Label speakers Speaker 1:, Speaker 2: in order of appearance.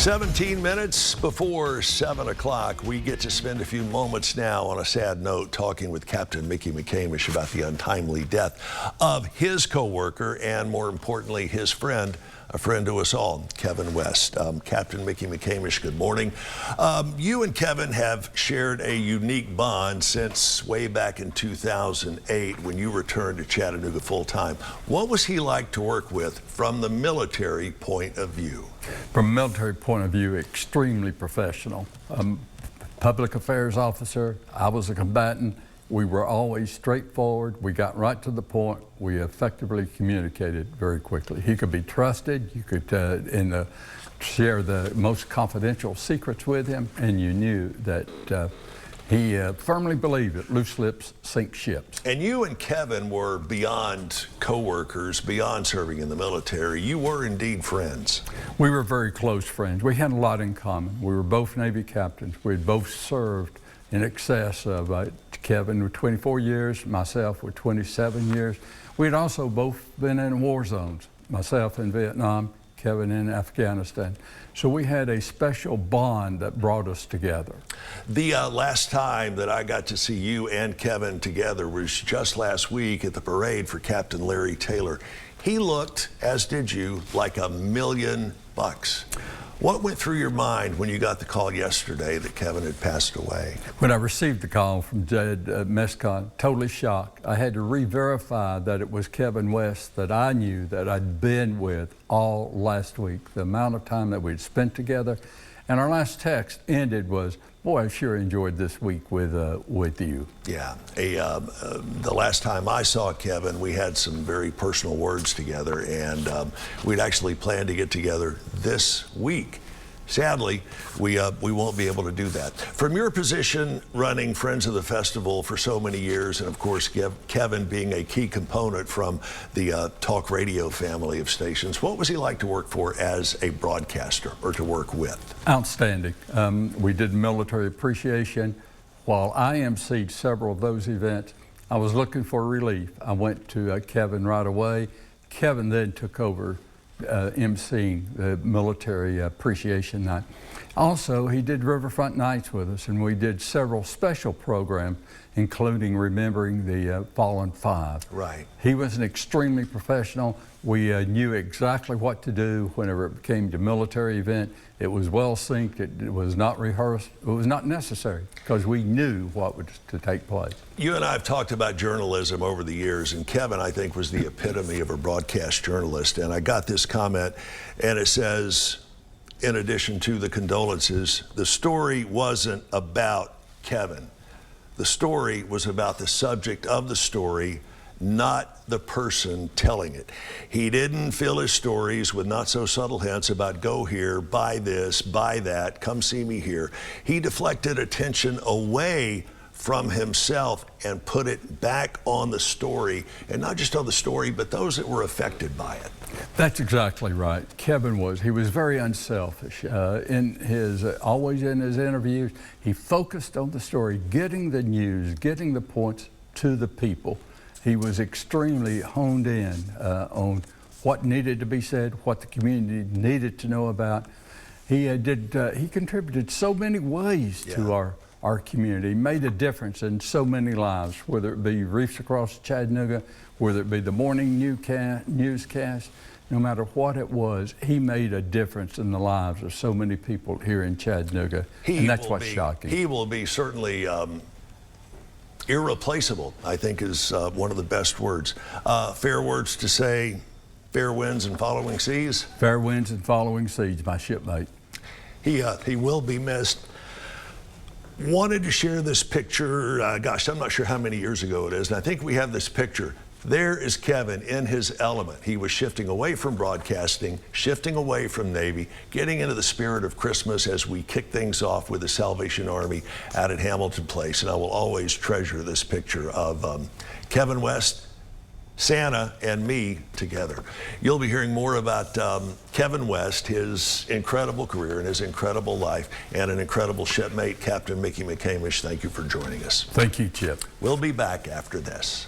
Speaker 1: 17 minutes before 7 o'clock, we get to spend a few moments now on a sad note talking with Captain Mickey McCamish about the untimely death of his co-worker and, more importantly, his friend, a friend to us all, Kevin West. Captain Mickey McCamish, good morning. You and Kevin have shared a unique bond since way back in 2008 when you returned to Chattanooga full-time. What was he like to work with from the military point of view?
Speaker 2: From a military point of view, extremely professional. Public affairs officer, I was a combatant. We were always straightforward. We got right to the point. We effectively communicated very quickly. He could be trusted. You could share the most confidential secrets with him, and you knew that he firmly believed that loose lips sink ships. And
Speaker 1: you and Kevin were beyond co-workers, beyond serving in the military. You were indeed friends.
Speaker 2: We were very close friends. We had a lot in common. We were both Navy captains. We had both served in excess of Kevin with 24 years, myself with 27 years. We had also both been in war zones, myself in Vietnam, Kevin in Afghanistan. So we had a special bond that brought us together.
Speaker 1: The last time that I got to see you and Kevin together was just last week at the parade for Captain Larry Taylor. He looked, as did you, like $1 million. What went through your mind when you got the call yesterday that Kevin had passed away?
Speaker 2: When I received the call from Jed Mescon, totally shocked. I had to re-verify that it was Kevin West that I knew that I'd been with all last week. The amount of time that we'd spent together. And our last text ended was, boy, I sure enjoyed this week with you.
Speaker 1: Yeah, the last time I saw Kevin, we had some very personal words together, and we'd actually planned to get together this week. Sadly, we won't be able to do that. From your position running Friends of the Festival for so many years, and of course Kevin being a key component from the talk radio family of stations, what was he like to work for as a broadcaster, or to work with?
Speaker 2: Outstanding. We did military appreciation. While I emceed several of those events, I was looking for relief. I went to Kevin right away. Kevin then took over emceeing the military appreciation night. Also, he did Riverfront Nights with us, and we did several special programs, including remembering the Fallen Five.
Speaker 1: Right.
Speaker 2: He was an extremely professional. We knew exactly what to do whenever it came to military event. It was well synced. It was not rehearsed. It was not necessary because we knew what was to take place.
Speaker 1: You and I have talked about journalism over the years, and Kevin, I think, was the epitome of a broadcast journalist. And I got this comment, and it says, in addition to the condolences, the story wasn't about Kevin. The story was about the subject of the story, not the person telling it. He didn't fill his stories with not so subtle hints about go here, buy this, buy that, come see me here. He deflected attention away from himself and put it back on the story, and not just on the story, but those that were affected by it.
Speaker 2: That's exactly right. Kevin was very unselfish. Always in his interviews, he focused on the story, getting the news, getting the points to the people. He was extremely honed in on what needed to be said, what the community needed to know about. He contributed so many ways to our community, made a difference in so many lives, whether it be Reefs Across Chattanooga, whether it be the morning newscast, no matter what it was, he made a difference in the lives of so many people here in Chattanooga, and that's what's shocking.
Speaker 1: He will be certainly irreplaceable, I think, is one of the best words. Fair words to say, fair winds and following seas?
Speaker 2: Fair winds and following seas, my shipmate.
Speaker 1: He will be missed. Wanted to share this picture, gosh, I'm not sure how many years ago it is, and I think we have this picture. There is Kevin in his element. He was shifting away from broadcasting, shifting away from Navy, getting into the spirit of Christmas as we kick things off with the Salvation Army out at Hamilton Place. And I will always treasure this picture of Kevin West, Santa, and me together. You'll be hearing more about Kevin West, his incredible career and his incredible life, and an incredible shipmate, Captain Mickey McCamish. Thank you for joining us.
Speaker 2: Thank you, Chip.
Speaker 1: We'll be back after this.